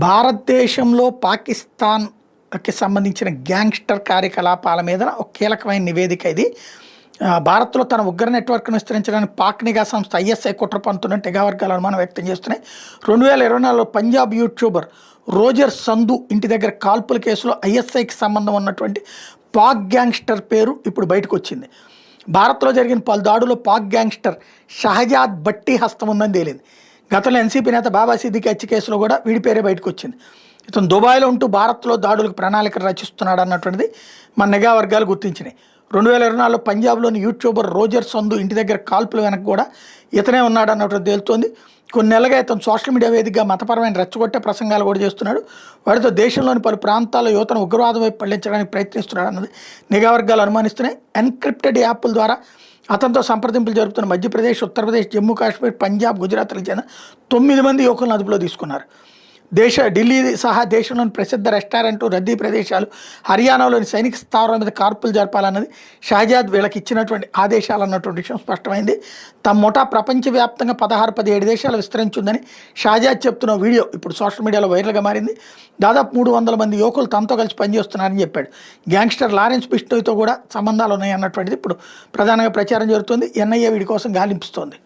భారతదేశంలో పాకిస్తాన్‌కి సంబంధించిన గ్యాంగ్‌స్టర్ కార్యకలాపాల మీద ఒక కీలకమైన నివేదిక ఇది. భారత్‌లో తన ఉగ్ర నెట్వర్క్‌ను విస్తరించడానికి పాక్ నిఘా సంస్థ ఐఎస్ఐ కుట్ర పన్నుతున్నట్టు నిఘా వర్గాలు అనుమానం వ్యక్తం చేస్తున్నాయి. 2024లో పంజాబ్ యూట్యూబర్ రోజర్ సంధు ఇంటి దగ్గర కాల్పుల కేసులో ఐఎస్ఐకి సంబంధం ఉన్నటువంటి పాక్ గ్యాంగ్‌స్టర్ పేరు ఇప్పుడు బయటకొచ్చింది. భారత్‌లో జరిగిన పలు దాడుల్లో పాక్ గ్యాంగ్‌స్టర్ షహజాద్ భట్టి హస్తం ఉందని తేలింది. గతంలో ఎన్సీపీ నేత బాబా సిద్దికి హత్య కేసులో కూడా వీడి పేరే బయటకు వచ్చింది. ఇతను దుబాయ్లో ఉంటూ భారత్లో దాడులకు ప్రణాళిక రచిస్తున్నాడు అన్నటువంటిది మన నిఘా వర్గాలు గుర్తించినాయి. 2024లో పంజాబ్లోని యూట్యూబర్ రోజర్ సంధు ఇంటి దగ్గర కాల్పుల వెనక కూడా ఇతనే ఉన్నాడు అన్నటువంటి తేలుతోంది. కొన్ని నెలలుగా ఇతను సోషల్ మీడియా వేదికగా మతపరమైన రెచ్చగొట్టే ప్రసంగాలు కూడా చేస్తున్నాడు. వాటితో దేశంలోని పలు ప్రాంతాల్లో యువతను ఉగ్రవాదం వైపు పళ్లించడానికి ప్రయత్నిస్తున్నాడు అన్నది నిఘా వర్గాలు అనుమానిస్తున్నాయి. ఎన్క్రిప్టెడ్ యాప్ల ద్వారా అతనితో సంప్రదింపులు జరుపుతున్న మధ్యప్రదేశ్, ఉత్తరప్రదేశ్, జమ్మూ కాశ్మీర్, పంజాబ్, గుజరాత్లకు చెందిన 9 మంది యువకులను అదుపులో తీసుకున్నారు. ఢిల్లీ సహా దేశంలోని ప్రసిద్ధ రెస్టారెంట్, రద్దీ ప్రదేశాలు, హర్యానాలోని సైనిక స్థావరాల మీద కార్పులు జరపాలన్నది షహజాద్ వీళ్ళకి ఇచ్చినటువంటి ఆదేశాలు అన్నటువంటి విషయం స్పష్టమైంది. తమ ముఠా ప్రపంచవ్యాప్తంగా 16-17 దేశాలు విస్తరించిందని షహజాద్ చెప్తున్న వీడియో ఇప్పుడు సోషల్ మీడియాలో వైరల్గా మారింది. దాదాపు 300 మంది యువకులు తనతో కలిసి పనిచేస్తున్నారని చెప్పాడు. గ్యాంగ్స్టర్ లారెన్స్ బిష్నోయ్తో కూడా సంబంధాలు ఉన్నాయి అన్నటువంటిది ఇప్పుడు ప్రధానంగా ప్రచారం జరుగుతుంది. ఎన్ఐఏ వీడి కోసం గాలింపుస్తోంది.